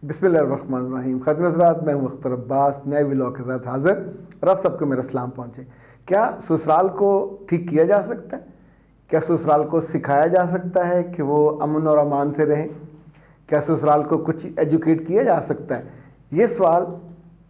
बिस्मिल्लाहिर्रहमानिर्रहीम। खैर हज़रात, मैं हूं अख्तर अब्बास, नए व्लॉग के साथ हाज़िर और आप सबको मेरा सलाम पहुंचे। क्या ससुराल को ठीक किया जा सकता है? क्या ससुराल को सिखाया जा सकता है कि वो अमन और अमान से रहें? क्या ससुराल को कुछ एजुकेट किया जा सकता है? ये सवाल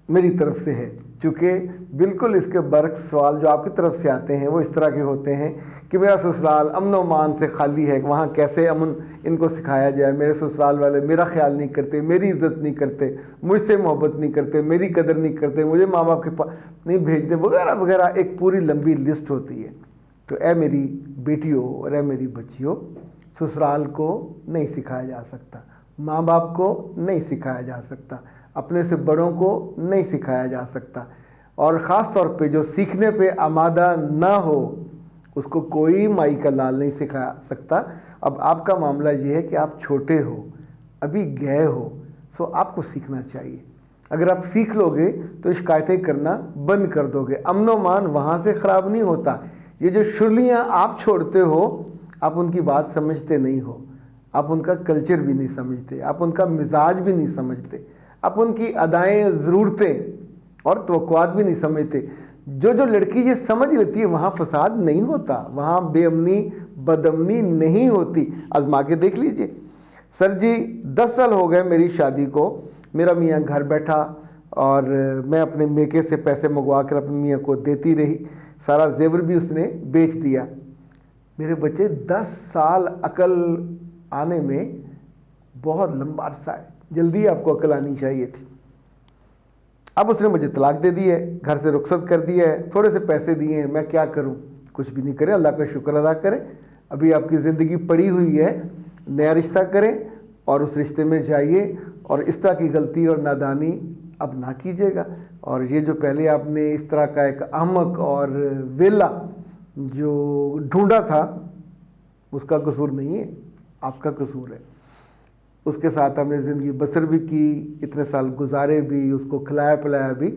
मेरी तरफ से है, चूँकि बिल्कुल इसके बरक्स सवाल जो आपकी तरफ से आते हैं वो इस तरह के होते हैं कि मेरा ससुराल अमन और अमान से खाली है, वहाँ कैसे अमन इनको सिखाया जाए। मेरे ससुराल वाले मेरा ख्याल नहीं करते, मेरी इज़्ज़त नहीं करते, मुझसे मोहब्बत नहीं करते, मेरी कदर नहीं करते, मुझे माँ बाप के पास नहीं भेजते, वगैरह वगैरह एक पूरी लंबी लिस्ट होती है। तो ए मेरी बेटियों और ए मेरी बच्चियों, ससुराल को नहीं सिखाया जा सकता, माँ बाप को नहीं सिखाया जा सकता, अपने से बड़ों को नहीं सिखाया जा सकता, और ख़ास तौर पे जो सीखने पे आमादा ना हो उसको कोई माई का लाल नहीं सिखा सकता। अब आपका मामला ये है कि आप छोटे हो, अभी गए हो, सो आपको सीखना चाहिए। अगर आप सीख लोगे तो शिकायतें करना बंद कर दोगे। अमन व मान वहाँ से ख़राब नहीं होता। ये जो शुरलियाँ आप छोड़ते हो, आप उनकी बात समझते नहीं हो, आप उनका कल्चर भी नहीं समझते, आप उनका मिजाज भी नहीं समझते, आप उनकी अदाएँ, ज़रूरतें और तवक्कुआत भी नहीं समझते। जो लड़की ये समझ लेती है वहाँ फसाद नहीं होता, वहाँ बेअमनी बदअमनी नहीं होती। आजमा के देख लीजिए। सर जी 10 साल हो गए मेरी शादी को, मेरा मियाँ घर बैठा और मैं अपने मेके से पैसे मंगवा कर अपने मियाँ को देती रही, सारा जेवर भी उसने बेच दिया। मेरे बच्चे 10 साल अकल आने में बहुत लंबा अरसा है, जल्दी आपको अकल आनी चाहिए थी। अब उसने मुझे तलाक दे दी है, घर से रुखसत कर दिया है, थोड़े से पैसे दिए हैं, मैं क्या करूं? कुछ भी नहीं करें, अल्लाह का शुक्र अदा करें। अभी आपकी ज़िंदगी पड़ी हुई है, नया रिश्ता करें और उस रिश्ते में जाइए और इस तरह की गलती और नादानी अब ना कीजिएगा। और ये जो पहले आपने इस तरह का एक अहमक और वेला जो ढूंढा था, उसका कसूर नहीं है, आपका कसूर है। उसके साथ हमने ज़िंदगी बसर भी की, इतने साल गुजारे भी, उसको खिलाया पिलाया भी,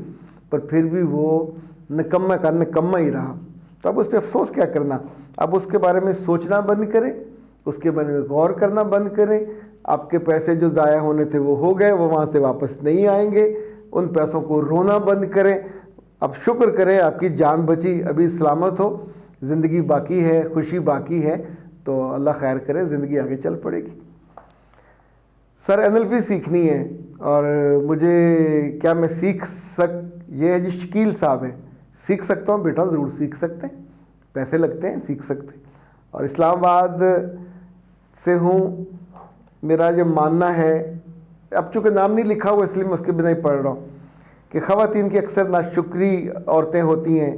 पर फिर भी वो निकम्मा का निकम्मा ही रहा। तो अब उस पर अफसोस क्या करना? अब उसके बारे में सोचना बंद करें, उसके बारे में गौर करना बंद करें। आपके पैसे जो ज़ाया होने थे वो हो गए, वो वहाँ से वापस नहीं आएंगे। उन पैसों को रोना बंद करें। अब शुक्र करें आपकी जान बची, अभी सलामत हो, ज़िंदगी बाकी है, खुशी बाकी है, तो अल्लाह खैर करे, ज़िंदगी आगे चल पड़ेगी। सर NLP सीखनी है और मुझे क्या मैं ये है जी शकील साहब हैं, सीख सकता हूँ? बेटा ज़रूर सीख सकते हैं, पैसे लगते हैं, सीख सकते हैं। और इस्लामाबाद से हूँ, मेरा जो मानना है, अब चूँकि नाम नहीं लिखा हुआ इसलिए मैं उसके बिना ही पढ़ रहा हूँ, कि ख़वातीन की अक्सर नाशुक्री औरतें होती हैं,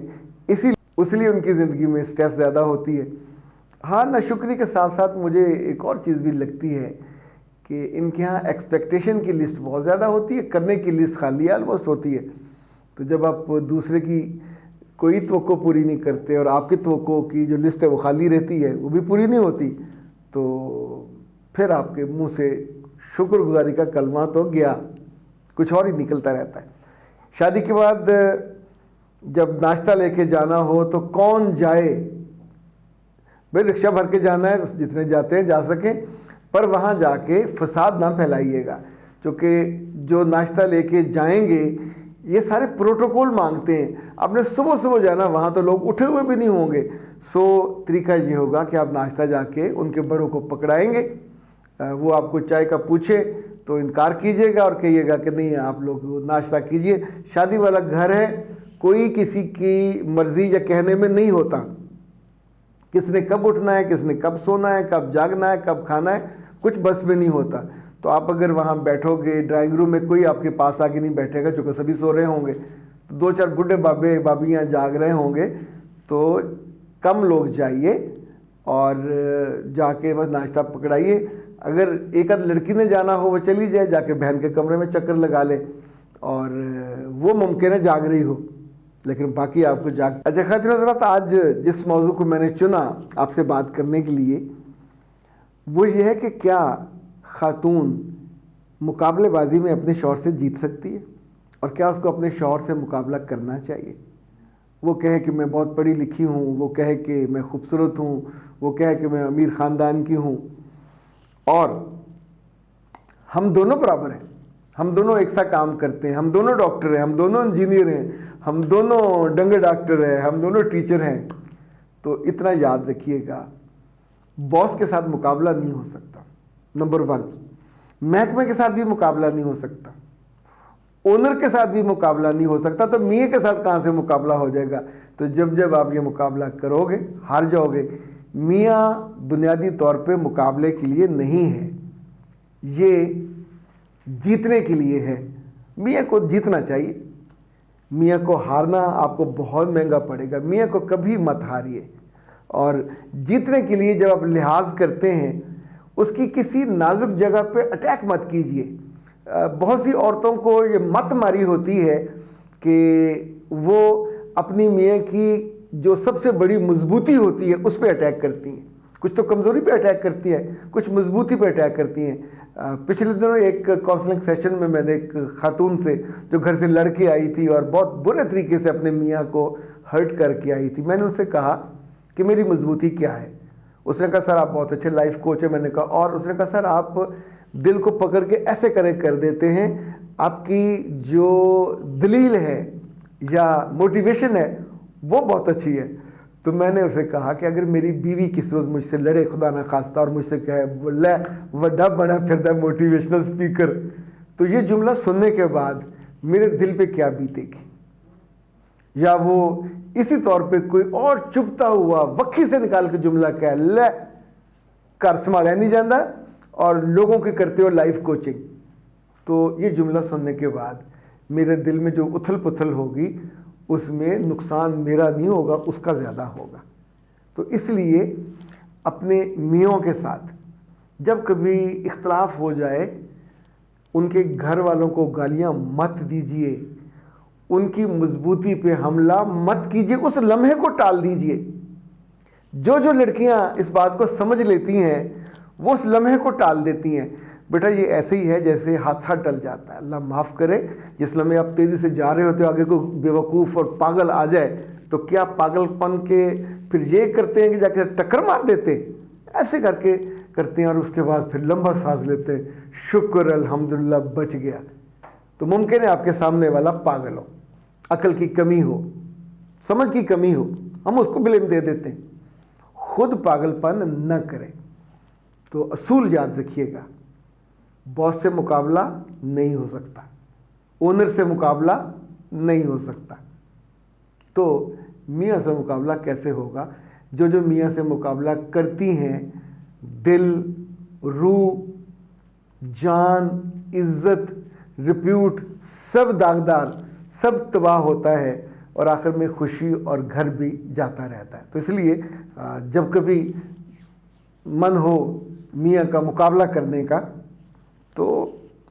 इसलिए उनकी ज़िंदगी में स्ट्रेस ज़्यादा होती है। हाँ, नाशुक्री के साथ साथ मुझे एक और चीज़ भी लगती है कि इनके यहाँ एक्सपेक्टेशन की लिस्ट बहुत ज़्यादा होती है, करने की लिस्ट खाली ऑलमोस्ट होती है। तो जब आप दूसरे की कोई तवक्को पूरी नहीं करते और आपकी तवक्को की जो लिस्ट है वो खाली रहती है, वो भी पूरी नहीं होती, तो फिर आपके मुंह से शुक्रगुजारी का कलमा तो गया, कुछ और ही निकलता रहता है। शादी के बाद जब नाश्ता लेके जाना हो तो कौन जाए? भाई रिक्शा भर के जाना है तो जितने जाते हैं जा सकें, पर वहाँ जाके फसाद ना फैलाइएगा, क्योंकि जो नाश्ता लेके जाएंगे ये सारे प्रोटोकॉल मांगते हैं। आपने सुबह सुबह जाना, वहाँ तो लोग उठे हुए भी नहीं होंगे। सो तरीका ये होगा कि आप नाश्ता जाके उनके बड़ों को पकड़ाएंगे, वो आपको चाय का पूछे तो इनकार कीजिएगा और कहिएगा कि नहीं आप लोग नाश्ता कीजिए। शादी वाला घर है, कोई किसी की मर्ज़ी या कहने में नहीं होता। किसने कब उठना है, किसने कब सोना है, कब जागना है, कब खाना है, कुछ बस में नहीं होता। तो आप अगर वहाँ बैठोगे, ड्राइंग रूम में कोई आपके पास आके नहीं बैठेगा, चूँकि सभी सो रहे होंगे, तो 2-4 बुढ़े बाबे बाबियाँ जाग रहे होंगे, तो कम लोग जाइए और जाके बस नाश्ता पकड़ाइए। अगर एक आध लड़की ने जाना हो वो चली जाए, जाके बहन के कमरे में चक्कर लगा ले, और वो मुमकिन है जाग रही हो, लेकिन बाकी आपको जाग। अच्छा खातिर हज़रात, आज जिस मौजू को मैंने चुना आपसे बात करने के लिए, वो ये है कि क्या खातून मुकाबलेबाजी में अपने शौहर से जीत सकती है, और क्या उसको अपने शौहर से मुकाबला करना चाहिए? वो कहे कि मैं बहुत पढ़ी लिखी हूँ, वो कहे कि मैं खूबसूरत हूँ, वो कहे कि मैं अमीर ख़ानदान की हूँ, और हम दोनों बराबर हैं, ہم دونوں ایک سا کام کرتے ہیں، ہم دونوں ڈاکٹر ہیں، ہم دونوں انجینئر ہیں، ہم دونوں ڈنگر ڈاکٹر ہیں، ہم دونوں ٹیچر ہیں، تو اتنا یاد رکھیے گا، باس کے ساتھ مقابلہ نہیں ہو سکتا، نمبر 1۔ محکمے کے ساتھ بھی مقابلہ نہیں ہو سکتا، اونر کے ساتھ بھی مقابلہ نہیں ہو سکتا، تو میاں کے ساتھ کہاں سے مقابلہ ہو جائے گا؟ تو جب آپ یہ مقابلہ کرو گے ہار جاؤ گے۔ میاں بنیادی طور پہ مقابلے کے لیے نہیں ہے، یہ جیتنے کے لیے ہے۔ میاں کو جیتنا چاہیے، میاں کو ہارنا آپ کو بہت مہنگا پڑے گا، میاں کو کبھی مت ہاریے۔ اور جیتنے کے لیے جب آپ لحاظ کرتے ہیں، اس کی کسی نازک جگہ پہ اٹیک مت کیجئے۔ بہت سی عورتوں کو یہ مت ماری ہوتی ہے کہ وہ اپنی میاں کی جو سب سے بڑی مضبوطی ہوتی ہے اس پہ اٹیک کرتی ہیں، کچھ تو کمزوری پہ اٹیک کرتی ہیں، کچھ مضبوطی پہ اٹیک کرتی ہیں۔ پچھلے دنوں ایک کاؤنسلنگ سیشن میں نے ایک خاتون سے جو گھر سے لڑ کے آئی تھی اور بہت برے طریقے سے اپنے میاں کو ہرٹ کر کے آئی تھی، میں نے ان سے کہا کہ میری مضبوطی کیا ہے؟ اس نے کہا سر آپ بہت اچھے لائف کوچ ہیں۔ میں نے کہا اور؟ اس نے کہا سر آپ دل کو پکڑ کے ایسے کر دیتے ہیں، آپ کی جو دلیل ہے یا موٹیویشن ہے وہ بہت اچھی ہے۔ تو میں نے اسے کہا کہ اگر میری بیوی کس روز مجھ سے لڑے خدا نہ خواستہ اور مجھ سے کہے لے وڈا بنا پھرتا موٹیویشنل اسپیکر، تو یہ جملہ سننے کے بعد میرے دل پہ کیا بیتے گی؟ یا وہ اسی طور پہ کوئی اور چپتا ہوا وکھی سے نکال کے جملہ کہے لے گھر سنبھالیا نہیں جاتا اور لوگوں کے کرتے ہو لائف کوچنگ، تو یہ جملہ سننے کے بعد میرے دل میں جو اتھل پتھل ہوگی اس میں نقصان میرا نہیں ہوگا، اس کا زیادہ ہوگا۔ تو اس لیے اپنے میوں کے ساتھ جب کبھی اختلاف ہو جائے، ان کے گھر والوں کو گالیاں مت دیجئے، ان کی مضبوطی پہ حملہ مت کیجئے، اس لمحے کو ٹال دیجئے۔ جو لڑکیاں اس بات کو سمجھ لیتی ہیں وہ اس لمحے کو ٹال دیتی ہیں، بیٹا یہ ایسے ہی ہے جیسے حادثہ ٹل جاتا ہے، اللہ معاف کرے۔ جس لمحے آپ تیزی سے جا رہے ہوتے ہو آگے کوئی بیوقوف اور پاگل آ جائے تو کیا پاگل پن کے پھر یہ کرتے ہیں کہ جا کے ٹکر مار دیتے ہیں؟ ایسے کر کے کرتے ہیں اور اس کے بعد پھر لمبا سانس لیتے ہیں، شکر الحمدللہ بچ گیا۔ تو ممکن ہے آپ کے سامنے والا پاگل ہو، عقل کی کمی ہو، سمجھ کی کمی ہو، ہم اس کو بلیم دے دیتے ہیں۔ خود پاگل پن نہ کریں۔ تو اصول یاد رکھیے گا، باس سے مقابلہ نہیں ہو سکتا، اونر سے مقابلہ نہیں ہو سکتا، تو میاں سے مقابلہ کیسے ہوگا؟ جو میاں سے مقابلہ کرتی ہیں، دل، روح، جان، عزت، ریپیوٹ سب داغدار، سب تباہ ہوتا ہے اور آخر میں خوشی اور گھر بھی جاتا رہتا ہے۔ تو اس لیے جب کبھی من ہو میاں کا مقابلہ کرنے کا تو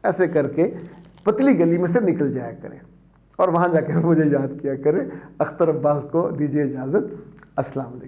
ایسے کر کے پتلی گلی میں سے نکل جایا کریں اور وہاں جا کے مجھے یاد کیا کریں۔ اختر عباس کو دیجیے اجازت۔ السلام علیکم۔